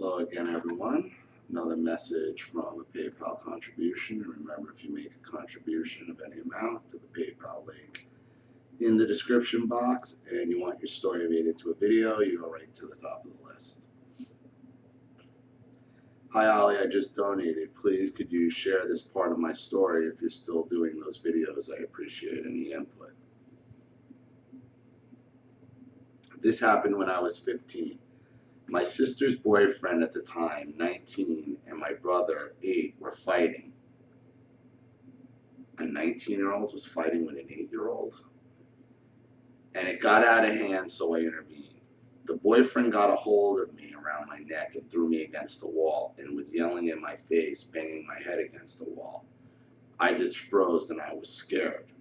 Hello again, everyone. Another message from a PayPal contribution. And remember, if you make a contribution of any amount to the PayPal link in the description box and you want your story made into a video, you go right to the top of the list. Hi, Ollie. I just donated. Please, could you share this part of my story if you're still doing those videos? I appreciate any input. This happened when I was 15. My sister's boyfriend at the time, 19, and my brother, 8, were fighting. A 19-year-old was fighting with an 8-year-old? And it got out of hand, so I intervened. The boyfriend got a hold of me around my neck and threw me against the wall and was yelling in my face, banging my head against the wall. I just froze and I was scared.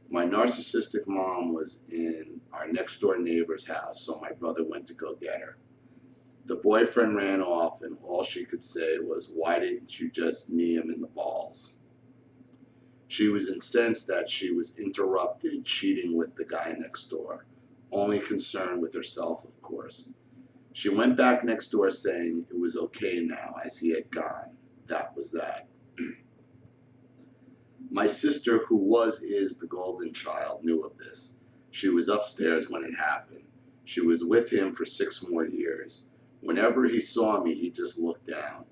My narcissistic mom was in our next door neighbor's house, so my brother went to go get her. The boyfriend ran off, and all she could say was, "Why didn't you just knee him in the balls?" She was incensed that she was interrupted cheating with the guy next door, only concerned with herself, of course. She went back next door saying it was okay now, as he had gone. That was that. My sister, who is the golden child, knew of this. She was upstairs when it happened. She was with him for 6 more years. Whenever he saw me, he just looked down.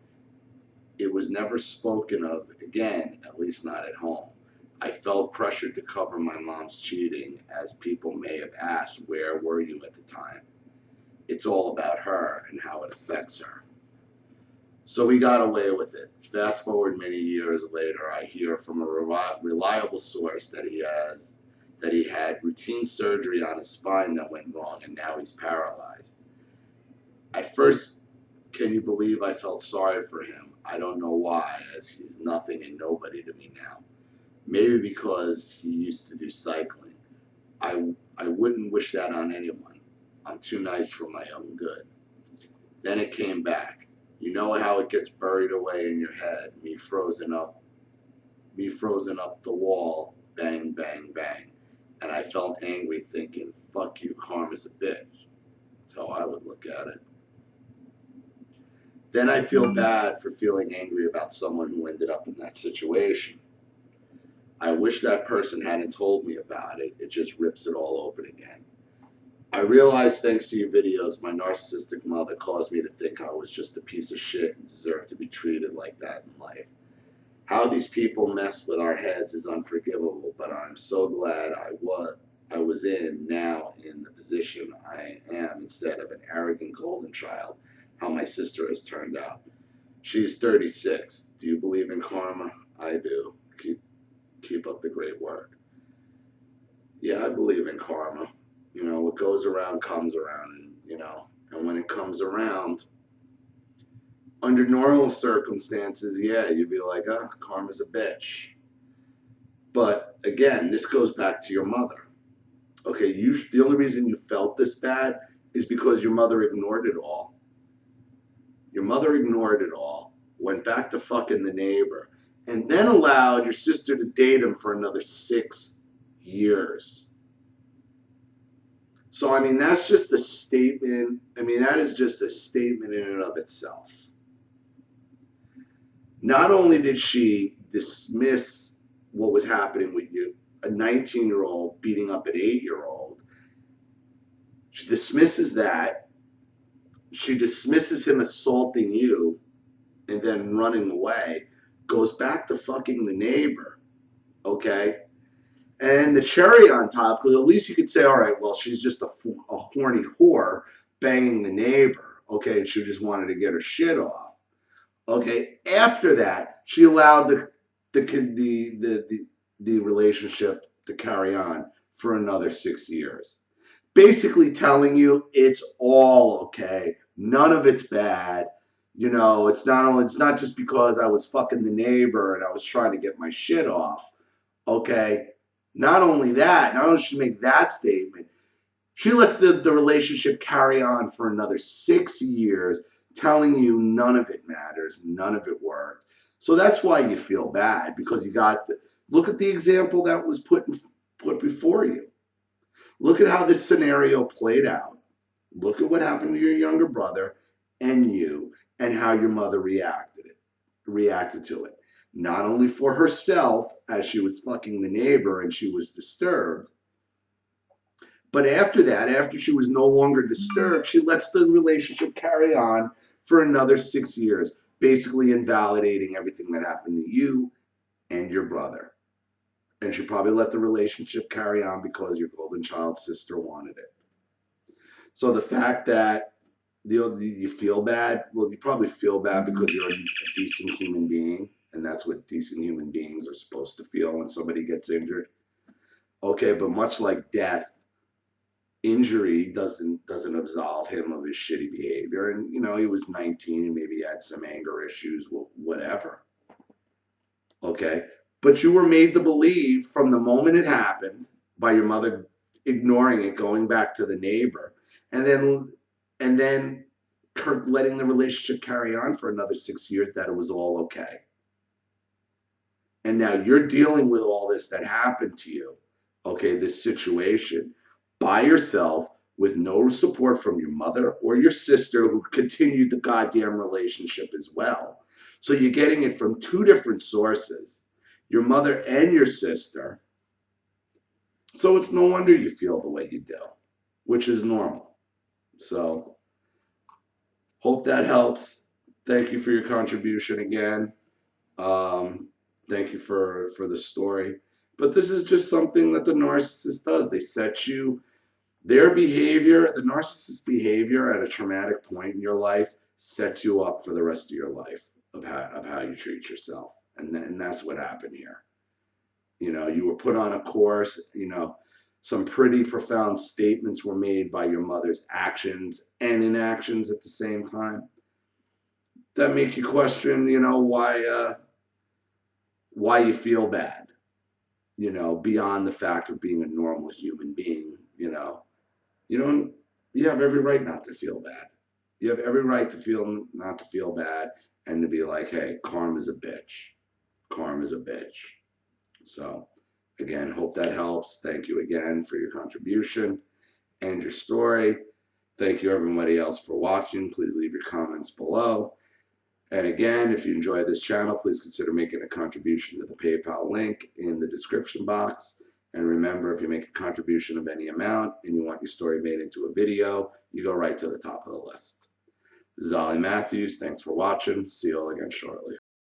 It was never spoken of again, at least not at home. I felt pressured to cover my mom's cheating, as people may have asked, where were you at the time? It's all about her and how it affects her. So we got away with it. Fast forward many years later, I hear from a reliable source that he had routine surgery on his spine that went wrong, and now he's paralyzed. At first, can you believe I felt sorry for him? I don't know why, as he's nothing and nobody to me now. Maybe because he used to do cycling. I wouldn't wish that on anyone. I'm too nice for my own good. Then it came back. You know how it gets buried away in your head, me frozen up the wall, bang, bang, bang. And I felt angry thinking, fuck you, karma's a bitch. That's how I would look at it. Then I feel bad for feeling angry about someone who ended up in that situation. I wish that person hadn't told me about it. It just rips it all open again. I realize, thanks to your videos, my narcissistic mother caused me to think I was just a piece of shit and deserved to be treated like that in life. How these people mess with our heads is unforgivable, but I'm so glad I was now in the position I am, instead of an arrogant golden child, how my sister has turned out. She's 36. Do you believe in karma? I do. Keep up the great work. Yeah, I believe in karma. You know, what goes around comes around, and when it comes around, under normal circumstances, yeah, you'd be like, karma's a bitch. But again, this goes back to your mother. Okay, the only reason you felt this bad is because your mother ignored it all. Your mother ignored it all, went back to fucking the neighbor, and then allowed your sister to date him for another 6 years. So, I mean, that's just a statement. I mean, that is just a statement in and of itself. Not only did she dismiss what was happening with you, a 19-year-old beating up an 8-year-old, she dismisses that. She dismisses him assaulting you and then running away, goes back to fucking the neighbor, okay? And the cherry on top, because at least you could say, all right, well, she's just a horny whore banging the neighbor, okay, and she just wanted to get her shit off. Okay, after that, she allowed the relationship to carry on for another 6 years. Basically telling you it's all okay. None of it's bad. You know, it's not just because I was fucking the neighbor and I was trying to get my shit off. Okay. Not only that, not only does she make that statement, she lets the relationship carry on for another 6 years, telling you none of it matters, none of it works. So that's why you feel bad, because look at the example that was put before you. Look at how this scenario played out. Look at what happened to your younger brother, and you, and how your mother reacted to it. Not only for herself, as she was fucking the neighbor and she was disturbed, but after that, after she was no longer disturbed, she lets the relationship carry on for another 6 years, basically invalidating everything that happened to you and your brother. And she probably let the relationship carry on because your golden child sister wanted it. So the fact that you feel bad, well, you probably feel bad because you're a decent human being, and that's what decent human beings are supposed to feel when somebody gets injured. Okay, but much like death, injury doesn't absolve him of his shitty behavior. And he was 19 and maybe he had some anger issues, whatever. Okay, but you were made to believe from the moment it happened by your mother ignoring it, going back to the neighbor, and then Kirk letting the relationship carry on for another 6 years, that it was all okay. And now you're dealing with all this that happened to you, okay, this situation, by yourself, with no support from your mother or your sister, who continued the goddamn relationship as well. So you're getting it from two different sources, your mother and your sister. So it's no wonder you feel the way you do, which is normal. So hope that helps. Thank you for your contribution again. Thank you for the story. But this is just something that the narcissist does. They set you, their behavior, the narcissist behavior at a traumatic point in your life sets you up for the rest of your life of how you treat yourself. And that's what happened here. You were put on a course, some pretty profound statements were made by your mother's actions and inactions at the same time that make you question, why you feel bad, beyond the fact of being a normal human being. You don't, you have every right not to feel bad. You have every right to not to feel bad, and to be like, hey, karma's a bitch. Karma's a bitch. So again, hope that helps. Thank you again for your contribution and your story. Thank you everybody else for watching. Please leave your comments below. And again, if you enjoy this channel, please consider making a contribution to the PayPal link in the description box. And remember, if you make a contribution of any amount and you want your story made into a video, you go right to the top of the list. This is Ollie Matthews. Thanks for watching. See you all again shortly.